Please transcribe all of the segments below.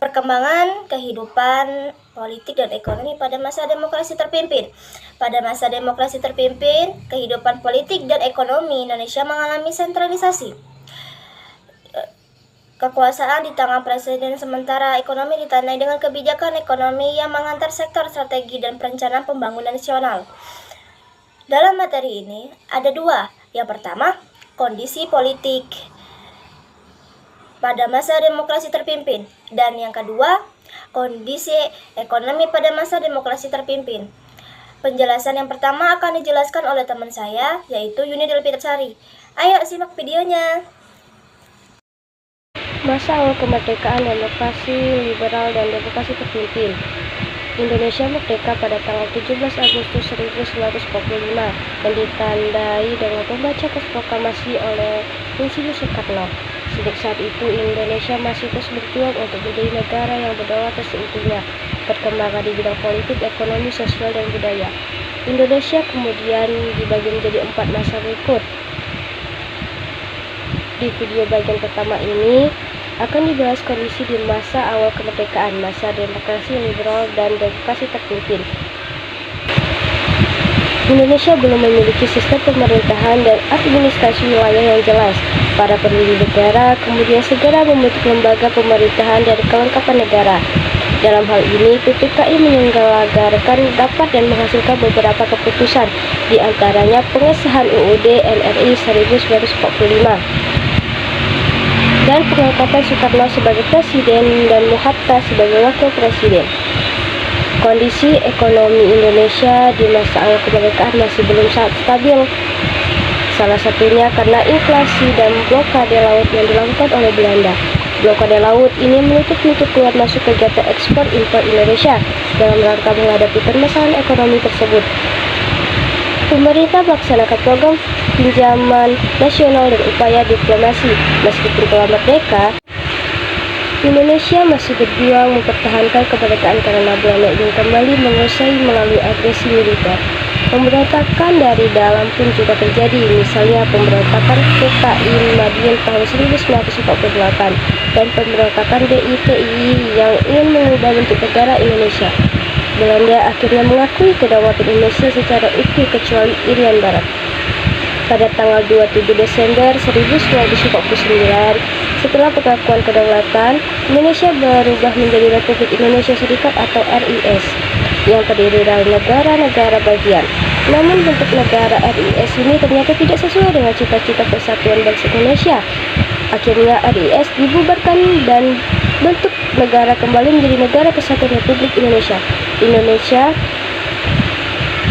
Perkembangan kehidupan politik dan ekonomi pada masa demokrasi terpimpin. Pada masa demokrasi terpimpin, kehidupan politik dan ekonomi Indonesia mengalami sentralisasi. Kekuasaan di tangan presiden, sementara ekonomi ditandai dengan kebijakan ekonomi yang mengantar sektor strategi dan perencanaan pembangunan nasional. Dalam materi ini ada dua. Yang pertama, kondisi politik pada masa demokrasi terpimpin, dan yang kedua, kondisi ekonomi pada masa demokrasi terpimpin. Penjelasan yang pertama akan dijelaskan oleh teman saya, yaitu Yuni Delpitasari. Ayo simak videonya. Masa awal kemerdekaan demokrasi liberal dan demokrasi terpimpin. Indonesia merdeka pada tanggal 17 Agustus 1945 dan ditandai dengan pembacaan proklamasi oleh Insinyur Soekarno. Sejak saat itu, Indonesia masih terus berjuang untuk menjadi negara yang berdaulat seutuhnya, perkembangan di bidang politik, ekonomi, sosial, dan budaya. Indonesia kemudian dibagi menjadi 4 masa berikut. Di video bagian pertama ini akan dibahas kondisi di masa awal kemerdekaan, masa demokrasi liberal dan demokrasi terpimpin. Indonesia belum memiliki sistem pemerintahan dan administrasi wilayah yang jelas. Para pendiri negara kemudian segera membentuk lembaga pemerintahan dan kelengkapan negara. Dalam hal ini, PPKI menyelenggarakan rapat dan menghasilkan beberapa keputusan, di antaranya pengesahan UUD NRI 1945 dan pengangkatan Soekarno sebagai presiden dan Mohatta sebagai wakil presiden. Kondisi ekonomi Indonesia di masa awal kemerdekaan masih belum sangat stabil. Salah satunya karena inflasi dan blokade laut yang dilakukan oleh Belanda. Blokade laut ini menutup pintu keluar masuk kegiatan ekspor impor Indonesia dalam rangka menghadapi permasalahan ekonomi tersebut. Pemerintah melaksanakan program pinjaman nasional dan upaya diplomasi. Meskipun telah merdeka, Indonesia masih berjuang mempertahankan kemerdekaan karena Belanda ingin kembali menguasai melalui agresi militer. Pemberontakan dari dalam pun juga terjadi, misalnya pemberontakan PKI Madiun tahun 1948 dan pemberontakan DITI yang ingin mengubah bentuk negara Indonesia. Belanda akhirnya mengakui kedaulatan Indonesia secara utuh kecuali Irian Barat. Pada tanggal 27 Desember 1949, setelah pengakuan kedaulatan, Indonesia berubah menjadi Republik Indonesia Serikat atau RIS, yang terdiri dari negara-negara bagian. Namun bentuk negara RIS ini ternyata tidak sesuai dengan cita-cita persatuan bangsa Indonesia. Akhirnya RIS dibubarkan dan bentuk negara kembali menjadi Negara Kesatuan Republik Indonesia.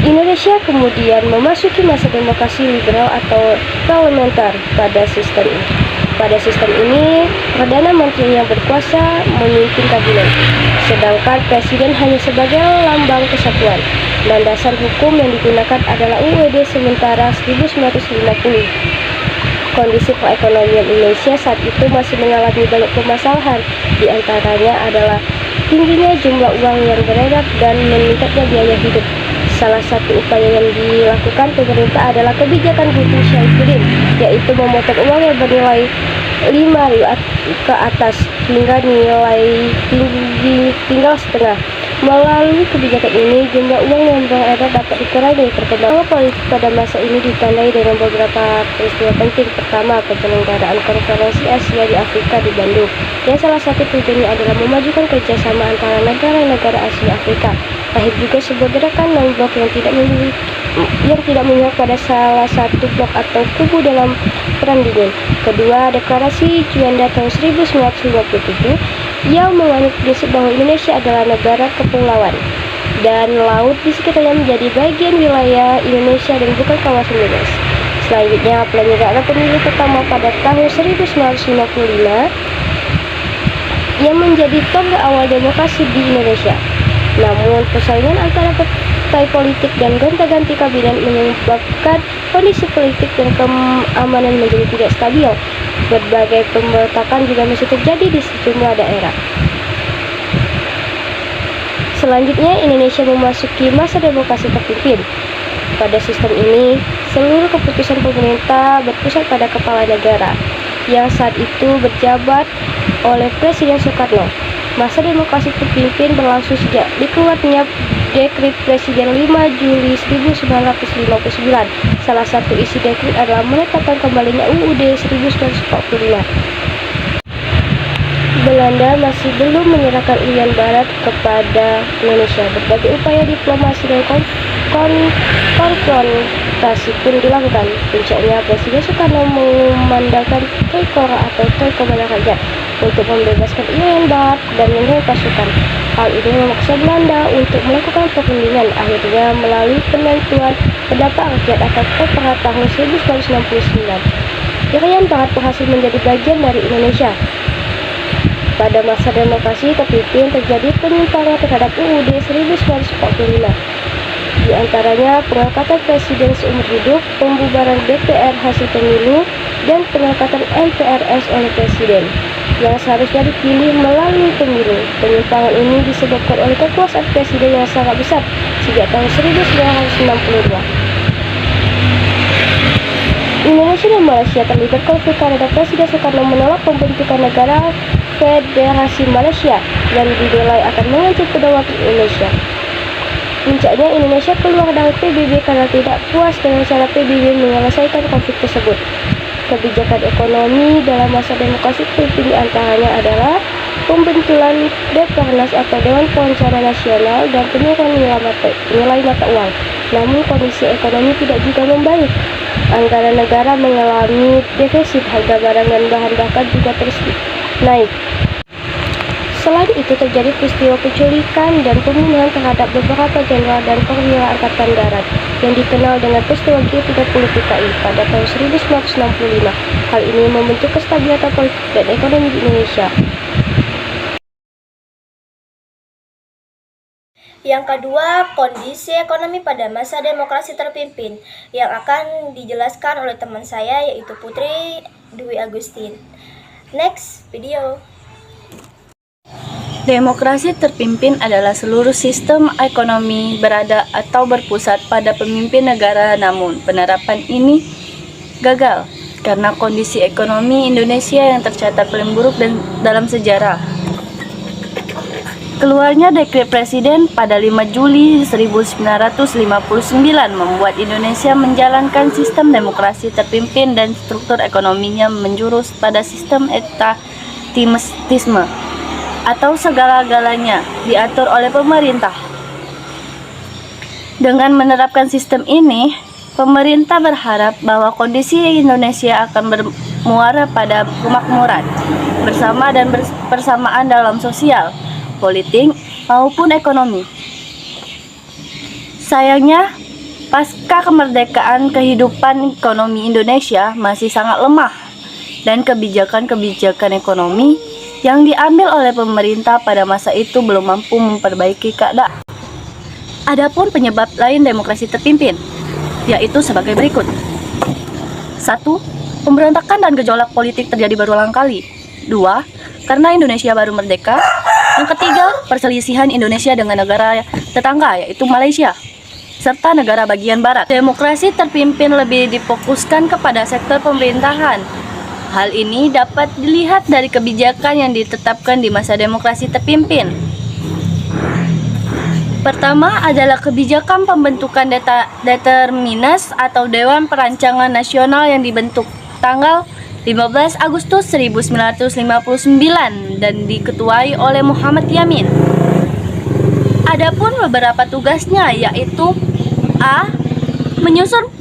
Indonesia kemudian memasuki masa demokrasi liberal atau parlementer pada sistem ini. Pada sistem ini, Perdana Menteri yang berkuasa memimpin kabinet, sedangkan Presiden hanya sebagai lambang kesatuan. Landasan hukum yang digunakan adalah UUD sementara 1950. Kondisi perekonomian Indonesia saat itu masih mengalami banyak permasalahan, di antaranya adalah tingginya jumlah uang yang beredar dan meningkatnya biaya hidup. Salah satu upaya yang dilakukan pemerintah adalah kebijakan Guntur Syaifuddin, yaitu memotong uang yang bernilai 5.000 ke atas hingga nilai tinggal setengah. Melalui kebijakan ini, jumlah uang yang beredar dapat dikurangi. Perkembangan politik pada masa ini ditandai dengan beberapa peristiwa penting. Pertama, penyelenggaraan konferensi Asia di Afrika di Bandung, yang salah satu tujuannya adalah memajukan kerjasama antara negara-negara Asia Afrika. Lahir juga sebuah gerakan non-blok yang tidak memihak pada salah satu blok atau kubu dalam perang dingin. Kedua, deklarasi Juanda tahun 1957 yang menganut prinsip bahwa Indonesia adalah negara kepulauan dan laut di sekitarnya menjadi bagian wilayah Indonesia dan bukan kawasan bebas. Selanjutnya, penyelenggaraan pemilu pertama pada tahun 1955 yang menjadi tonggak awal demokrasi di Indonesia. Namun, persaingan antara partai politik dan gonta-ganti kabinet menyebabkan kondisi politik dan keamanan menjadi tidak stabil. Berbagai pemberontakan juga masih terjadi di sejumlah daerah. Selanjutnya, Indonesia memasuki masa demokrasi terpimpin. Pada sistem ini, seluruh keputusan pemerintah berpusat pada kepala negara, yang saat itu berjabat oleh Presiden Soekarno. Masa demokrasi terpimpin berlangsung sejak dikeluarkannya Dekret Presiden 5 Juli 1959. Salah satu isi dekret adalah menetapkan kembalinya UUD 1945. Belanda masih belum menyerahkan Irian Barat kepada Indonesia. Berbagai upaya diplomasi dan konfrontasi pun dilakukan. Puncaknya Presiden Soekarno mengumandangkan Toikoara atau Toi Komandan Rakyat untuk membebaskan Irian Barat dan menyerang pasukan. Hal ini memaksa Belanda untuk melakukan perundingan. Akhirnya melalui penentuan pendapat rakyat atau TOP pada tahun 1969, Irian Barat berhasil menjadi bagian dari Indonesia. Pada masa demokrasi terpimpin terjadi penyimpangan terhadap UUD 1945. Di antaranya pengangkatan presiden seumur hidup, pembubaran DPR hasil pemilu, dan pengangkatan MPRS oleh presiden yang seharusnya dipilih melalui pemilu. Penyimpangan ini disebabkan oleh kekuasaan presiden yang sangat besar sejak tahun 1962. Indonesia dan Malaysia terlibat konflik karena Presiden Soekarno menolak pembentukan negara Federasi Malaysia dan dinilai akan mengancam kedaulatan Indonesia. Puncaknya Indonesia keluar dari PBB karena tidak puas dengan cara PBB menyelesaikan konflik tersebut. Kebijakan ekonomi dalam masa demokrasi terpimpin antaranya adalah pembentukan Deparnas atau Dewan Perencana Nasional dan penurunan nilai mata uang. Namun kondisi ekonomi tidak juga membaik. Anggaran negara mengalami defisit, harga barang dan bahan bakar juga terus naik. Selain itu terjadi peristiwa penculikan dan pembunuhan terhadap beberapa jenderal dan perwira angkatan darat yang dikenal dengan peristiwa G30 PKI pada tahun 1965. Hal ini membentuk kestabilan politik dan ekonomi di Indonesia. Yang kedua, kondisi ekonomi pada masa demokrasi terpimpin yang akan dijelaskan oleh teman saya yaitu Putri Dwi Agustin. Next video. Demokrasi terpimpin adalah seluruh sistem ekonomi berada atau berpusat pada pemimpin negara, namun penerapan ini gagal karena kondisi ekonomi Indonesia yang tercatat paling buruk dalam sejarah. Keluarnya Dekret Presiden pada 5 Juli 1959 membuat Indonesia menjalankan sistem demokrasi terpimpin dan struktur ekonominya menjurus pada sistem etatisme atau segala-galanya diatur oleh pemerintah. Dengan menerapkan sistem ini, pemerintah berharap bahwa kondisi Indonesia akan bermuara pada kemakmuran bersama dan bersamaan dalam sosial, politik, maupun ekonomi. Sayangnya, pasca kemerdekaan kehidupan ekonomi Indonesia masih sangat lemah dan kebijakan-kebijakan ekonomi yang diambil oleh pemerintah pada masa itu belum mampu memperbaiki keadaan. Adapun penyebab lain demokrasi terpimpin, yaitu sebagai berikut. 1. Pemberontakan dan gejolak politik terjadi berulang kali. 2. Karena Indonesia baru merdeka. Yang ketiga, perselisihan Indonesia dengan negara tetangga, yaitu Malaysia, serta negara bagian barat. Demokrasi terpimpin lebih difokuskan kepada sektor pemerintahan. Hal ini dapat dilihat dari kebijakan yang ditetapkan di masa demokrasi terpimpin. Pertama adalah kebijakan pembentukan Determinas atau Dewan Perancangan Nasional yang dibentuk tanggal 15 Agustus 1959 dan diketuai oleh Muhammad Yamin. Adapun beberapa tugasnya yaitu A. Menyusun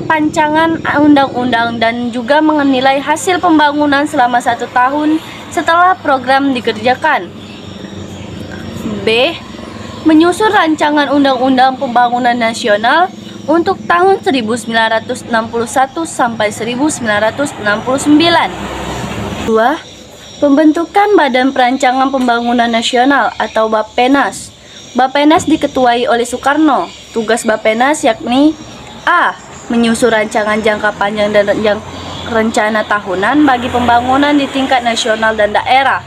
rancangan undang-undang dan juga menilai hasil pembangunan selama 1 tahun setelah program dikerjakan. B. Menyusun rancangan undang-undang pembangunan nasional untuk tahun 1961 sampai 1969. 2. Pembentukan Badan Perancangan Pembangunan Nasional atau Bappenas. Bappenas diketuai oleh Soekarno. Tugas Bappenas yakni A. Menyusun rancangan jangka panjang dan rencana tahunan bagi pembangunan di tingkat nasional dan daerah.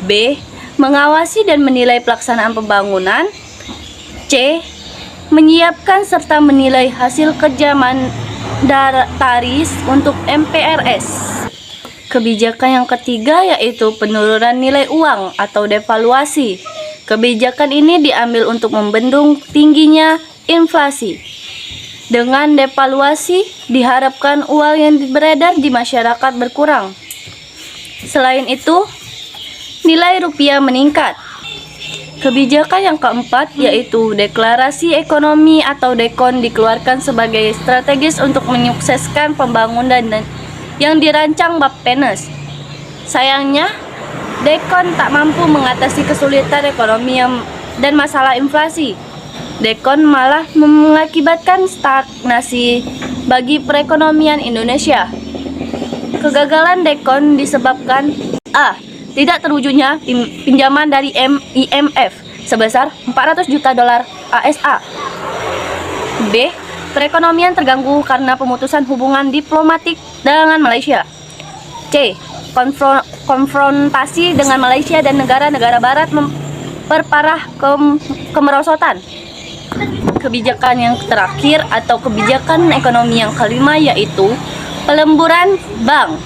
B. Mengawasi dan menilai pelaksanaan pembangunan. C. Menyiapkan serta menilai hasil kerja mandataris untuk MPRS. Kebijakan yang ketiga yaitu penurunan nilai uang atau devaluasi. Kebijakan ini diambil untuk membendung tingginya inflasi. Dengan devaluasi, diharapkan uang yang beredar di masyarakat berkurang. Selain itu, nilai rupiah meningkat. Kebijakan yang keempat yaitu deklarasi ekonomi atau DEKON dikeluarkan sebagai strategis untuk menyukseskan pembangunan yang dirancang Bappenas. Sayangnya, DEKON tak mampu mengatasi kesulitan ekonomi dan masalah inflasi. DEKON malah mengakibatkan stagnasi bagi perekonomian Indonesia. Kegagalan DEKON disebabkan A. Tidak terwujudnya pinjaman dari IMF sebesar 400 juta dolar ASA. B. Perekonomian terganggu karena pemutusan hubungan diplomatik dengan Malaysia. C. Konfrontasi dengan Malaysia dan negara-negara barat memperparah kemerosotan. Kebijakan yang terakhir atau kebijakan ekonomi yang kelima yaitu pelemburan bank.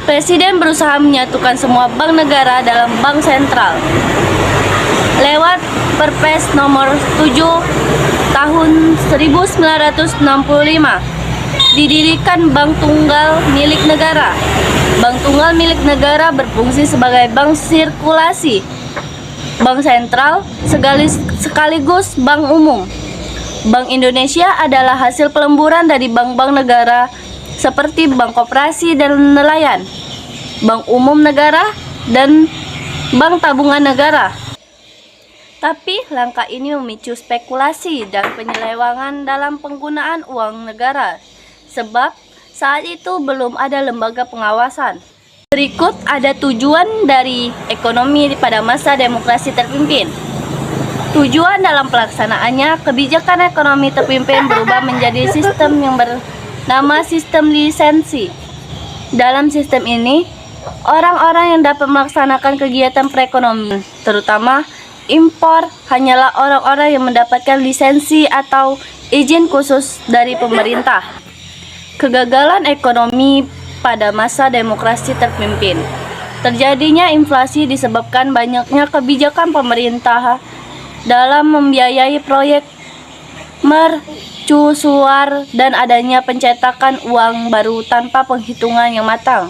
Presiden berusaha menyatukan semua bank negara dalam bank sentral. Lewat Perpres nomor 7 tahun 1965, didirikan bank tunggal milik negara. Bank tunggal milik negara berfungsi sebagai bank sirkulasi, bank sentral, sekaligus bank umum. Bank Indonesia adalah hasil pelemburan dari bank-bank negara seperti Bank Koperasi dan Nelayan, Bank Umum Negara, dan Bank Tabungan Negara. Tapi langkah ini memicu spekulasi dan penyelewengan dalam penggunaan uang negara, sebab saat itu belum ada lembaga pengawasan. Berikut ada tujuan dari ekonomi pada masa demokrasi terpimpin. Tujuan dalam pelaksanaannya, kebijakan ekonomi terpimpin berubah menjadi sistem yang bernama sistem lisensi. Dalam sistem ini, orang-orang yang dapat melaksanakan kegiatan perekonomian, terutama impor, hanyalah orang-orang yang mendapatkan lisensi atau izin khusus dari pemerintah. Kegagalan ekonomi pada masa demokrasi terpimpin. Terjadinya inflasi disebabkan banyaknya kebijakan pemerintah dalam membiayai proyek mercusuar dan adanya pencetakan uang baru tanpa penghitungan yang matang.